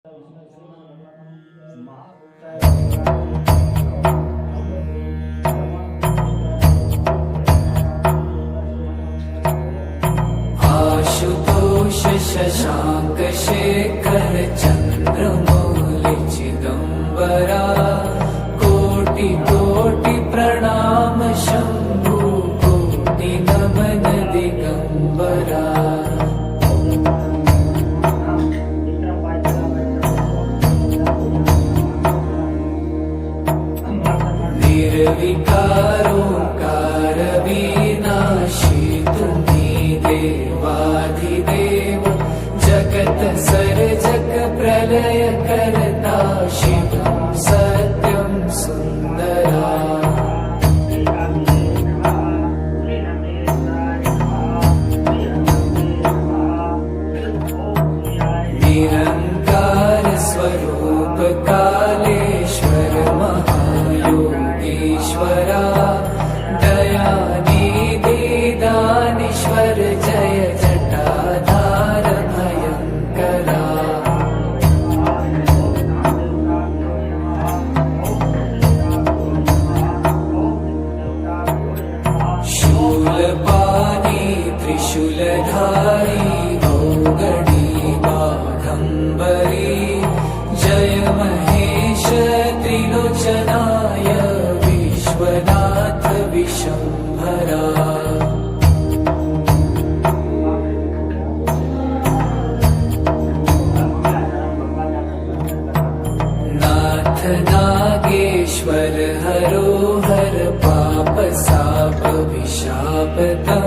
आशुतोष शशांक शेखर चंद्रमौलि चिदंबरा कोटि कोटि प्रणाम शंभु कोटि नमन दिगंबरा। निर्विकारोकार विनाशी तुम्ही देवाधिदेव जगत सर्जक प्रलय करता शिवं सत्यं सुंदरा। निरंकार स्वरूप कालेश्वर महायोगीश्वरा दयानिधि दानीश्वर जय जटाधार भयंकरा। शूलपाणी त्रिशूलधारी औगणी बाघंबरी जय महेश त्रिलोचनाय विश्वनाथ विशंभरा। नाथ नागेश्वर हरो हर पाप साप विशापतम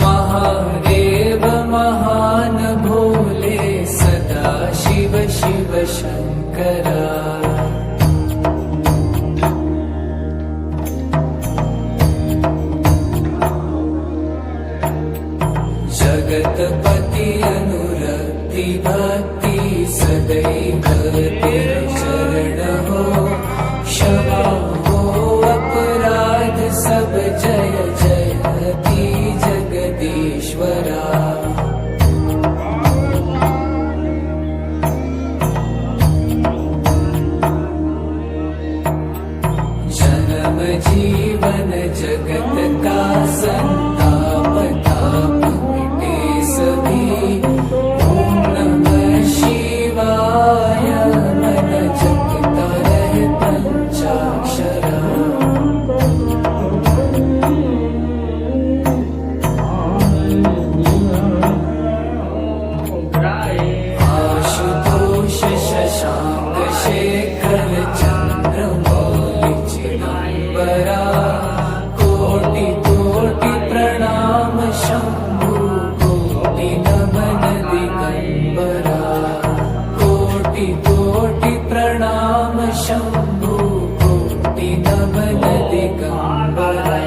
महादेव महान भोले सदा शिव शिव शंकरा। जगतपति अनुरक्ति भक्ति सदैव तेरे चरण हो क्षमा हो अपराध सब जय जयति जगदीश्वरा। जन्म जीवन जगत का संताप ताप मिटे सभी ओम नमः शिवाय मन जपता रहे पंचाक्षरा। आशुतोष शशांक शेखर चंद्रमौलि चिदंबरा कोटि कोटि प्रणाम शंभु कोटि नमन दिगंबरा। कोटि कोटि प्रणाम शंभु कोटि नमन दिगंबरा।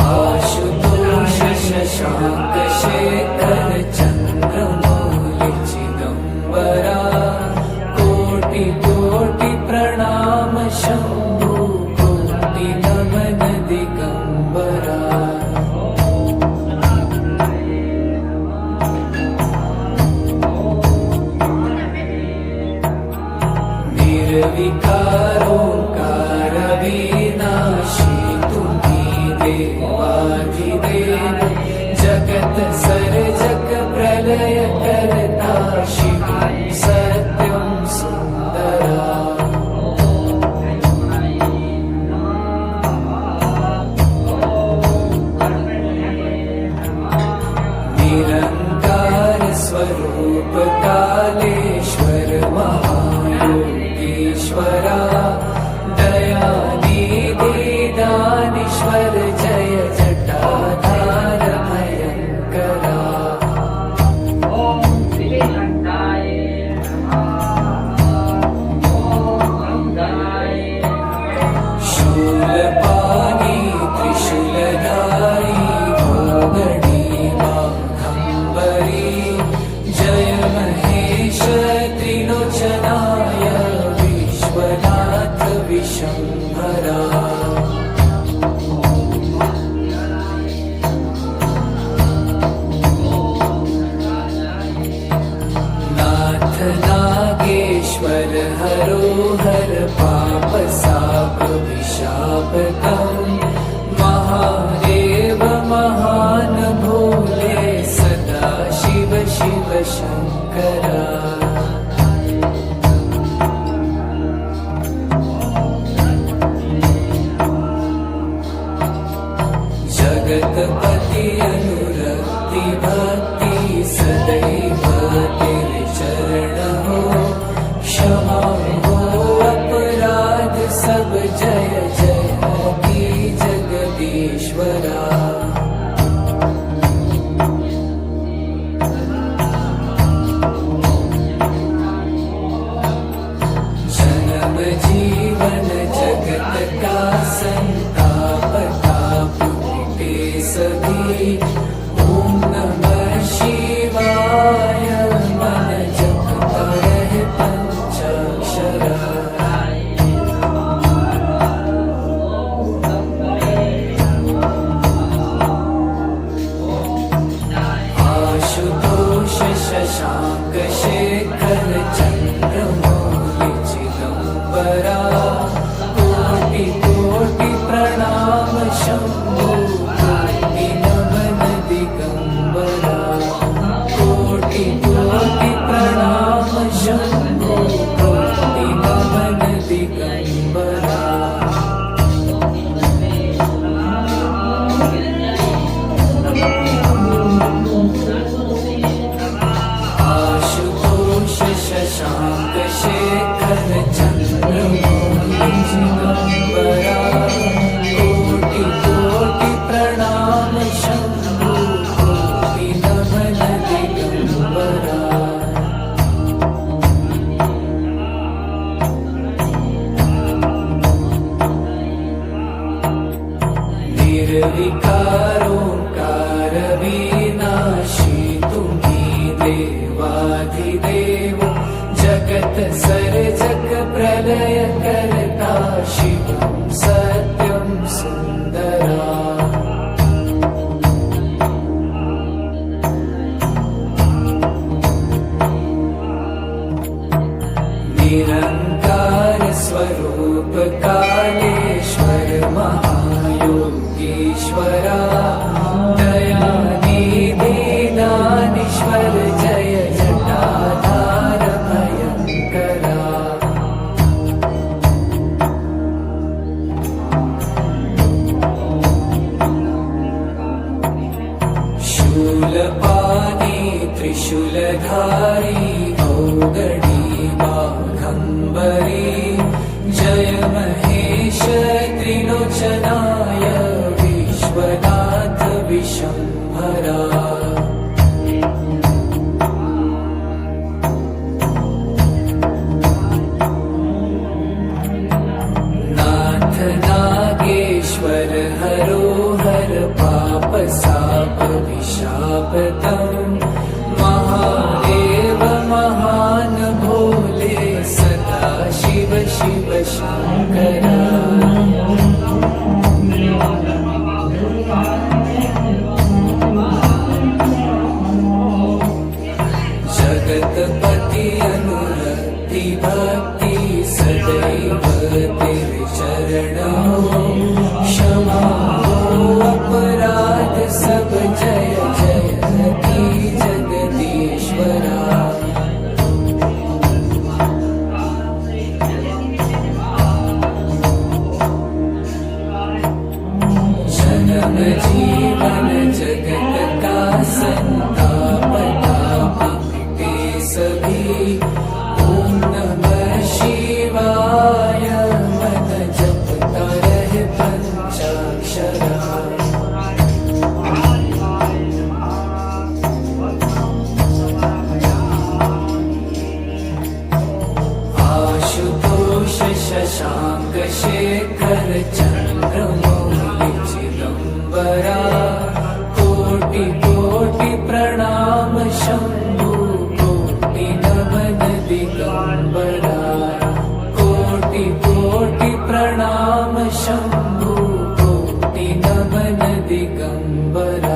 आशुतोष शशांक शेखर चंद्रमौलि चिदंबरा कोटि कोटि प्रणाम शंभु कोटि नमन दिगंबरा। निर्विकारोकार विनाशी तुम्ही देवाधिदेव जगत सर्जक प्रलय करता शिवं सत्यं सुंदरा। निरंकार स्वरूप कालेश्वर महायोगीश्वरा दयानिधि दानीश्वर जय जटाधार सर्वेश्वरा जन्म जीवन जगत का संताप ताप मिटे सभी ओम नमः शिवाय मन जपता रहे पंचाक्षरा आशुतोष शशांक शेखर चंद्रमौलि चिदंबरा कोटि कोटि प्रणाम शंभो कोटि नमन दिगंबरा कोटि कोटि प्रणाम शंभो कोटि नमन दिगंबरा आशुतोष शशांक शेखर चंद्रमौलि चिदंबरा कोटि कोटि प्रणाम शंभो कोटि नमन दिगंबरा निर्विकारोंकार विनाशी तुम्ही देवाधिदेव जगत सर्जक प्रलय करता शिवं सत्यं सुंदरा निरंकार स्वरूप कालेश्वर महायोगीश्वरा दयानिधि दानीश्वर जय जटाधार भयंकरा शूलपाणी त्रिशूलधारी औगडी बाघंबरी जय महेश त्रिलोचनाय विश्वनाथ विशंभरा नाथ नागेश्वर हरो हर पाप साप विशापतम महादेव महान भोले सदा शिव शिव शंकरा जगतपति अनुरक्ति भक्ति सदैव तेरे चरणों क्षमा हो अपराध सब जय जय की जगदीश्वरा जन्म जीवन जगत का संताप ताप मिटे सभी ओम नमः शिवाय मन जपता रहे पंचाक्षरा आशुतोष शशांक शेखर चंद्रमौलि चिदंबरा कोटि कोटि प्रणाम शंभो कोटि नमन दिगंबरा कोटि कोटि प्रणाम शंभो कोटि नमन दिगंबरा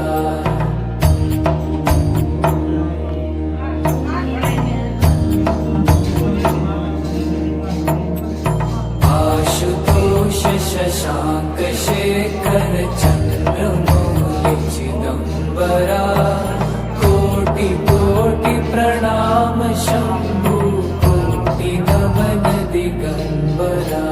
आशुतोष शशांक शेखर चंद्रमौलि चिदंबरा कोटि कोटि प्रणाम शंभो कोटि नमन दिगंबरा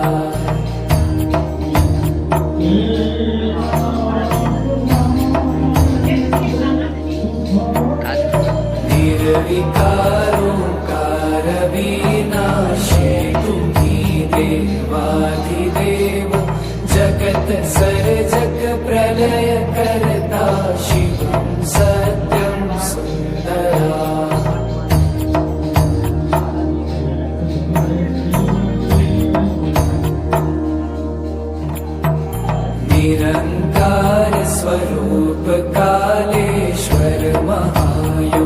निर्विकारोंकार विनाशी तुम्ही देवाधिदेव जगत सर्जक प्रलय स्वरूप कालेश्वर महायोगीश्वरा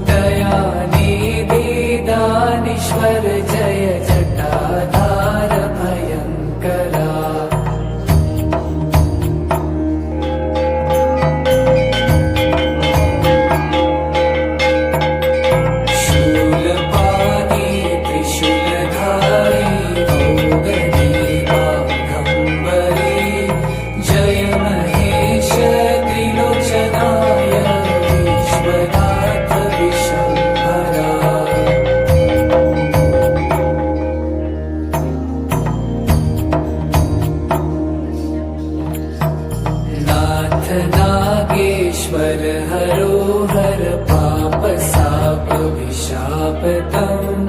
दयानिधि दानीश्वर जय जटाधार भयंकरा शूलपाणी त्रिशूलधारी औगणी बाघंबरी जय महेश त्रिलोचनाय विश्वनाथ विशंभरा नाथ नागेश्वर हरो हर पाप साप विशापतम्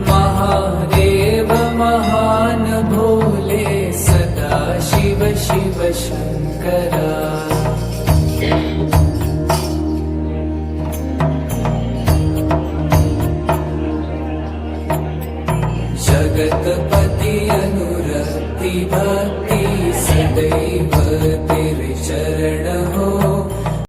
महादेव महान भोले सदा शिव शिव शंकरा जगतपति अनुरक्ति भक्ति सदैव